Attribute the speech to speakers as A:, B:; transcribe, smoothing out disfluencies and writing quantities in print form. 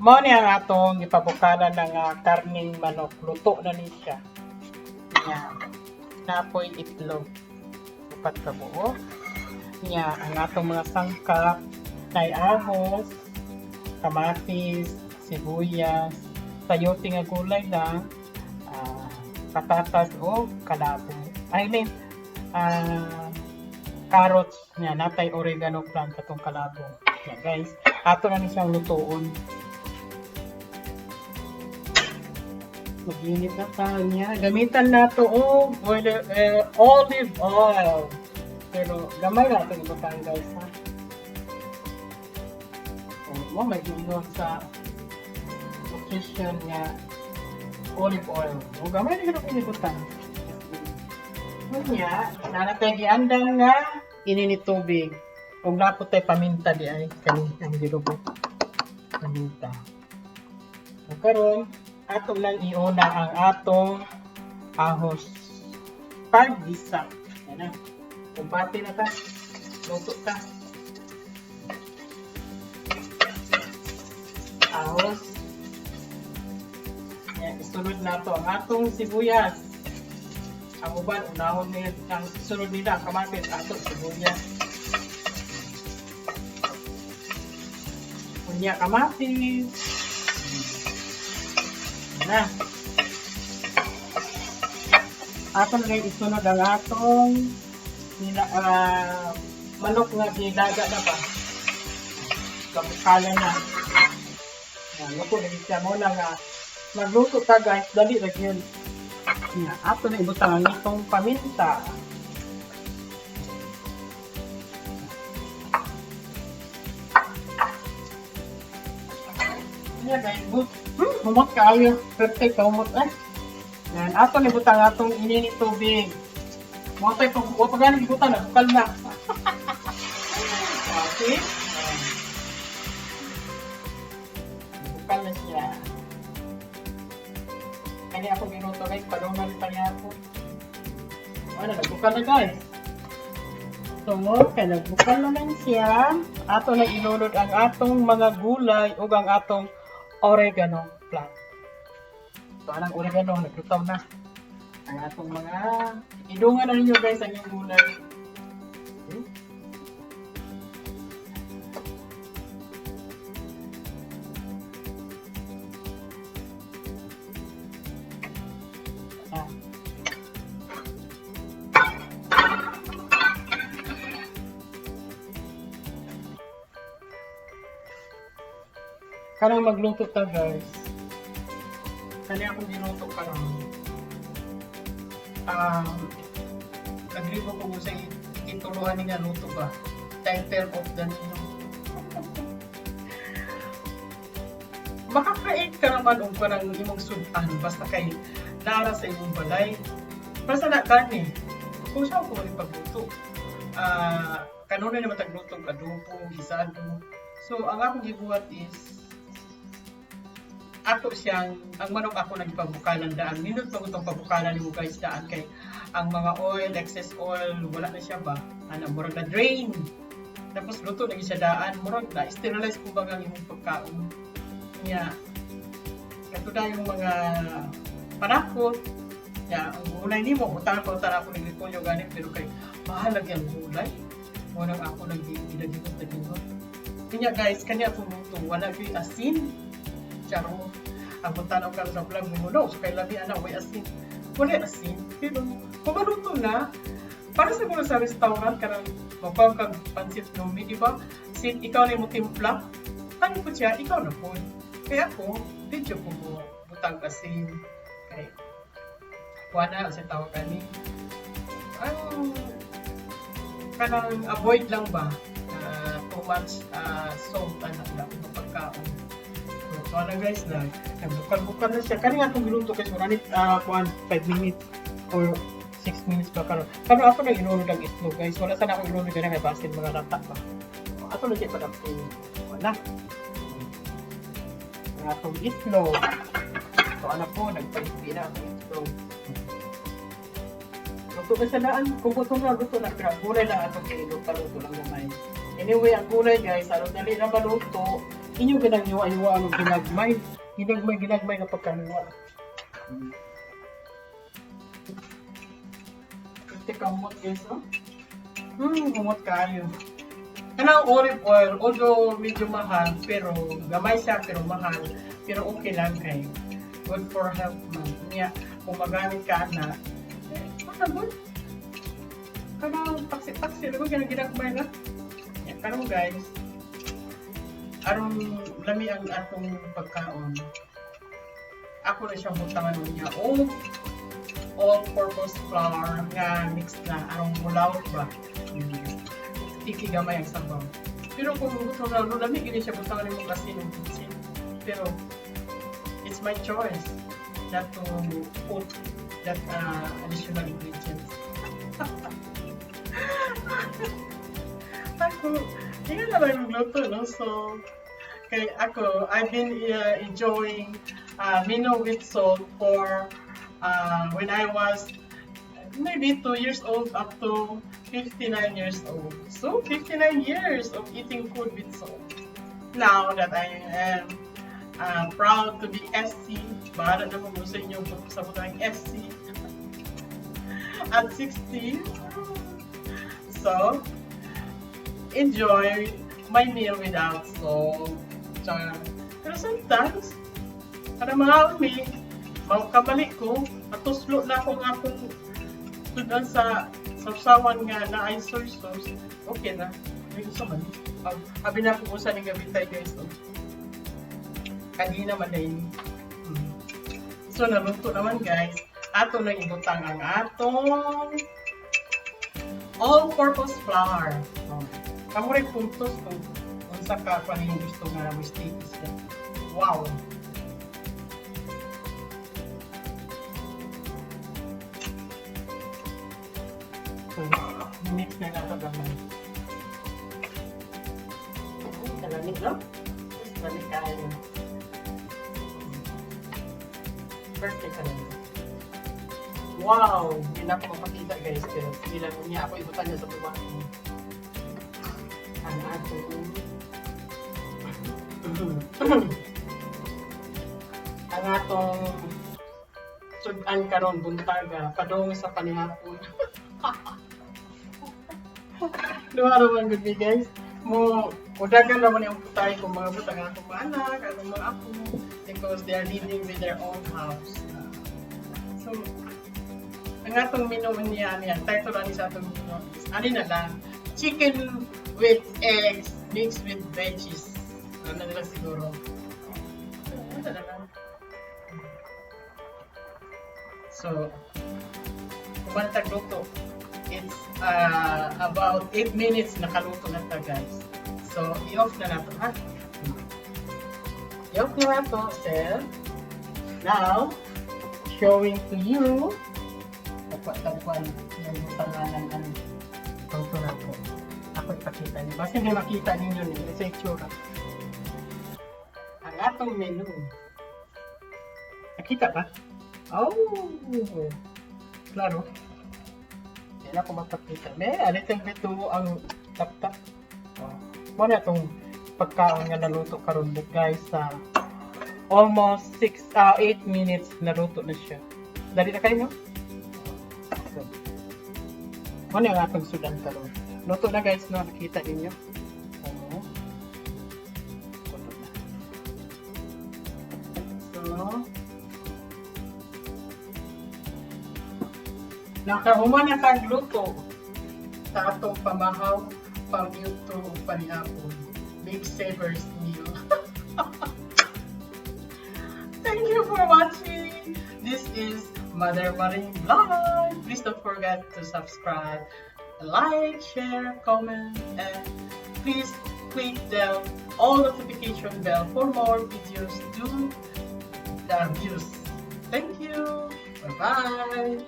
A: Mao ni ang atong ipabukalan ng karning manok. Luto na ni siya. Nya, napoy itlog. Upat ka buo. Nya, ang atong mga sangkap kay ahos, kamatis, sibuyas, sayote nga gulay lang, patatas o kalabo. I mean, carrots niya, natay oregano plant katong kalabo. Yan guys, ato na ni siyang lutoon. Mag-init na tayo niya. Gamitan na ito olive oil. Pero gamay na ito ibutan guys ha. O, may ginoon sa nutrition niya olive oil. O, gamay na ito ibutan. Kunya, nanatay giandang nga ininit tubig. Kung napot tayo paminta di ay kani ang dilubot. Paminta. O karon, atong lang iuna ang atong ahos. Pag-gisa. Yan na. Kumpati na ta. Luto ta. Ahos. Yan, isunod na to ang atong sibuyas. Ang uban, unahon nila, ang sunod nila, ang kamatis, ato, sibuyas. Kunya kamatis. Na. Ato na rin isunod ang atong manok nga gilaga na ba. Kabukalan na. Luto na siya mo lang magluto ta guys, dali na yun. Ato na ibutang ang itong paminta. Yan guys, humot ka ayo. Perfect ka humot eh. Yan, ato na ibutang atong ininit tubig. Mga tayo pag ganang ibutang na, bukal na. Okay. Bukal na siya. Kani ako minuto guys, palungan pa niya ako. Ano, nagbukal na guys. So, kaya nagbukal na lang siya. Ato na ilunod ang atong mga gulay o ang atong oregano plant. So, anong oregano, naglutaw na. Ang atong mga, idungan na ninyo guys ang yung gulay. Okay. Karang magluto ta guys. Kani akong giluto karang. Naglibo ko sa ituluhan ni nga luto ba. Title of the menu. Makakait ka naman kung parang imong sudan basta kay nara sa imong balay. Basta na kani. Kung saan ko pagluto. Kanuna naman tagluto adobo, gisado. So ang akong gibuhat is ato siyang, ang manok ako nagpabukalan daan. Minut pa itong pabukalan mo guys daan kay ang mga oil, excess oil, wala na siya ba? Murag na drain. Tapos luto na siya daan. Murag na, sterilize ko baga ang imong pagkaon. Kaya, ito na yung mga panakot. Kaya, ang gulay ni mo, utang ko ng repolyo ganit, pero kay mahalag yung gulay. Murag ako nag-iinag-inag. Kanya guys, kanya ako luto, wala yung asin. Charo, ang tanaw ka sa vlog mo, no, so kay labi ana way asin. Wala asin, pero kung maluto na, para sa mga sa restaurant, karang mapang kang pansit lumi, di ba? Sin, ikaw na mo timpla, tanong ko siya, ikaw na po. Kaya ako, video ko mo, butang asin. Kaya, wala, kasi tawag kani. Kanang avoid lang ba? Too much salt, anak lang, ng pagkaon. So, ano guys na, bukal-bukal na siya. Kani nga itong giluto guys, maranit 5 minutes or 6 minutes pa karon. Pero ako na inunod ang itlog guys. Wala sana ako inunod na kay basin mga lata pa. Ato na siya pa ng wala. Ang atong itlog. So ano po, nagpa-ispi na ang itlog. Luto na siya daan. Kung gusto na, luto na. Pero gulay lang atong itlog, paluto lang naman. Anyway, ang gulay guys, ano dali na maluto, inyo ginagniwa-iwa ang ginagmay. Ginagmay na pagkanuwa. Ito kamot guys, no? Kamot kayo. Kanang olive oil, although medyo mahal, pero gamay siya, pero mahal. Pero okay lang kayo. Good for health man. Kaya, kung magamit ka na, good. Kanang taksi-taksi, ano ginagmay na? Karong guys, arong lami ang atong pagkaon. Ako na siyang butangan niya. All-purpose flour nga mix na arong mulaw ba? Tiki gamay ang sabaw. Pero kung gusto na lami, gini siya butangan mo kasi ng kitchen. Pero it's my choice not to put that additional ingredients. Ako, hindi na lang magluto, no? So, kay ako, I've been enjoying Mino with salt for when I was maybe 2 years old up to 59 years old. So, 59 years of eating food with salt. Now that I am proud to be SC, bahala na mo sa inyo sa butang SC at 60. So, enjoy my meal without salt. Pero sometimes, para mahami, kamali ko, matuslo na akong sudan sa sausawan nga na ay soy sauce. Okay na. May gusto man. Abi na po sa ning gabi tayo guys. Kanina man na yun. So, naluto naman guys. Ato na ibutang ang atong all-purpose flour. Kamu rin puntos kung sa ka pa rin gusto nga na status na. Wow! So, mix na natin gamay. Kalamig, no? Kalamig kayo. Perfect kalamig. Wow! Hindi na ako mapakita guys, pero hindi lang niya ako ibutan niya sa buwan. Ang atong sudan karon buntaga padung sa panihapon. Duha naman good guys. Udagan naman yung putay kung mga butang akong mga anak, akong mga apo, because they are living with their own house. So, ang atong menu niya, title lang sa atong menu is, ano na lang, chicken with eggs mixed with veggies. Ano nila siguro. Ano na lang. So, kung tagluto, it's about 8 minutes nakaluto na ta guys. So, i-off na nato ha. I-off na nato, sir. Now, showing to you tagpuan yung tanganan ng luto nato. Ako ipakita niyo. Basta hindi makita ninyo niyo sa itsura. Ang atong menu. Nakita ba? Oh! Klaro. Hindi na ako mapakita. A little bit to ang tap-tap. Muna itong pagkaon nga naluto karon guys sa almost 8 minutes naluto na siya. Dali na kayo, no? So, muna yung atong sudan karon. Luto na guys, no? Nakita ninyo. So, nakahuman na tagluto sa atong pamahaw pang YouTube panihapon. Big Savers meal. Thank you for watching. This is Madermaring Vlog. Please don't forget to subscribe, like, share, comment, and please click the all notification bell for more videos to the views. Thank you. Bye bye.